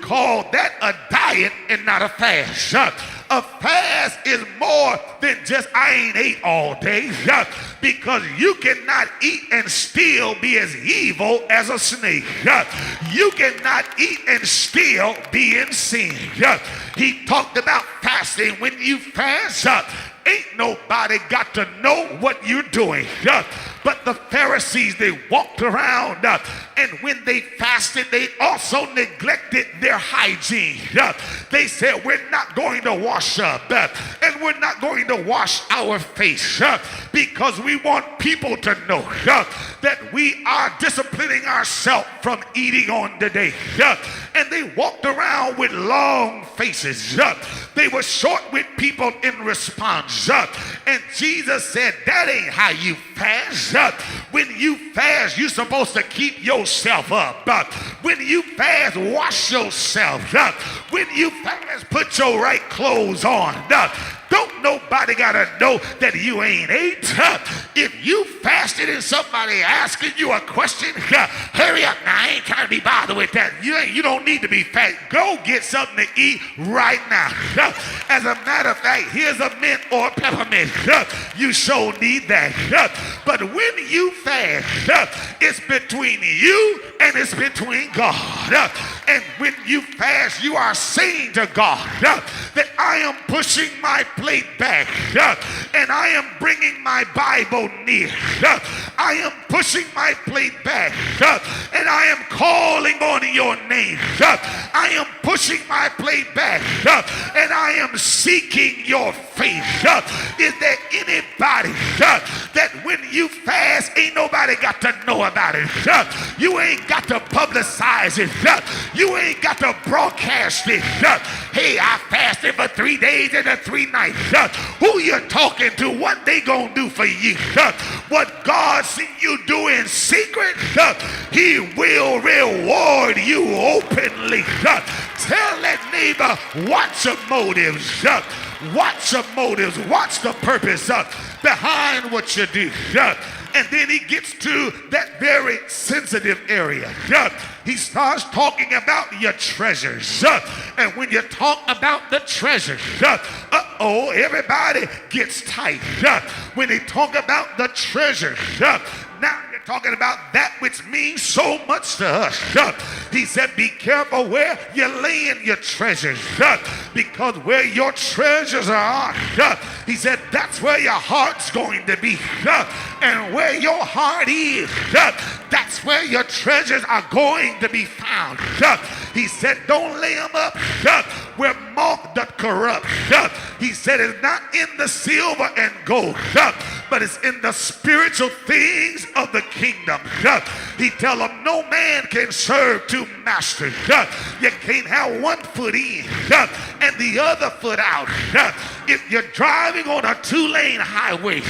call that a diet and not a fast. A fast is more than just I ain't ate all day, because you cannot eat and still be as evil as a snake. You cannot eat and still be in sin. He talked about fasting. When you fast, ain't nobody got to know what you're doing. But the Pharisees, they walked around, and when they fasted, they also neglected their hygiene. They said, we're not going to wash up, and we're not going to wash our face, because we want people to know that we are disciplining ourselves from eating on the day. And they walked around with long faces. They were short with people in response. And Jesus said, that ain't how you fast. When you fast, you're supposed to keep yourself up. When you fast, wash yourself. When you fast, put your right clothes on. Don't nobody gotta know that you ain't ate. If you fasted and somebody asking you a question, hurry up now. I ain't trying to be bothered with that. You don't need to be fat. Go get something to eat right now. As a matter of fact, here's a mint or a peppermint. You sure need that. But when you fast, it's between you and it's between God. And when you fast, you are saying to God that I am pushing my plate back, and I am bringing my Bible near. I am pushing my plate back, and I am calling on your name. I am pushing my plate back, and I am seeking your face. Is there anybody that when you fast, ain't nobody got to know about it? You ain't got to publicize it. You ain't got to broadcast it. Hey, I fasted for 3 days and 3 nights. Who you talking to? What they gonna do for you? What God see you do in secret, he will reward you openly. Tell that neighbor, watch your motives. Watch your motives. Watch the purpose behind what you do. And then he gets to that very sensitive area. He starts talking about your treasures. And when you talk about the treasures, everybody gets tight. When they talk about the treasures, now you're talking about that which means so much to us. He said, be careful where you're laying your treasures, because where your treasures are, he said, that's where your heart's going to be. And where your heart is, that's where your treasures are going to be found. He said, don't lay them up where moth doth corrupt. He said, it's not in the silver and gold, but it's in the spiritual things of the kingdom. He tell them, no man can serve two masters. You can't have one foot in and the other foot out. If you're driving on a 2-lane highway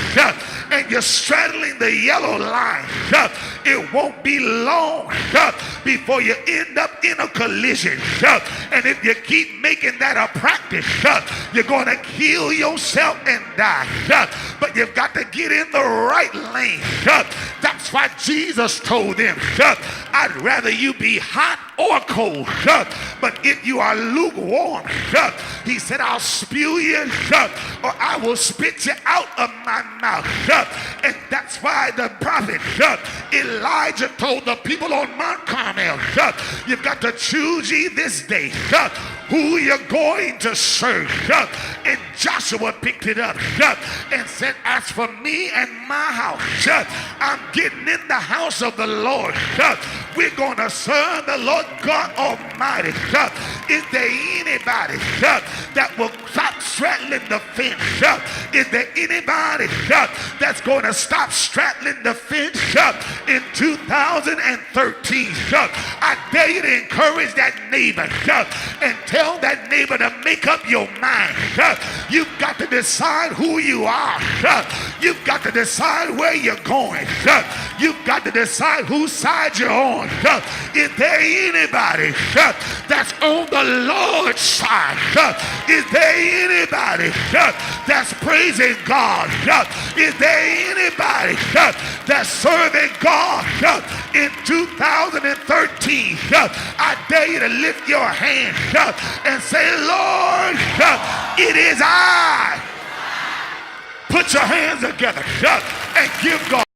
and you're straddling the yellow line, it won't be long before you end up in a collision. And if you keep making that a practice, you're going to kill yourself and die. But you've got to get in the right lane. That's why Jesus told them, I'd rather you be hot or cold. But if you are lukewarm, he said, I'll spew you, or I will spit you out of my mouth. And that's why the prophet Elijah told the people on Mount Carmel, you've got to choose ye this day who you're going to serve. And Joshua picked it up and said, as for me and my house, I'm getting in the house of the Lord. We're going to serve the Lord God Almighty. Is there anybody that will stop straddling the fence? Is there anybody that's going to stop straddling the fence in 2013? I dare you to encourage that neighbor and tell that neighbor to make up your mind. You've got to decide who you are. You've got to decide where you're going. You've got to decide whose side you're on. Is there anybody that's on the Lord's side? Is there anybody that's praising God? Is there anybody that's serving God in 2013? I dare you to lift your hand and say, Lord, it is I. Put your hands together and give God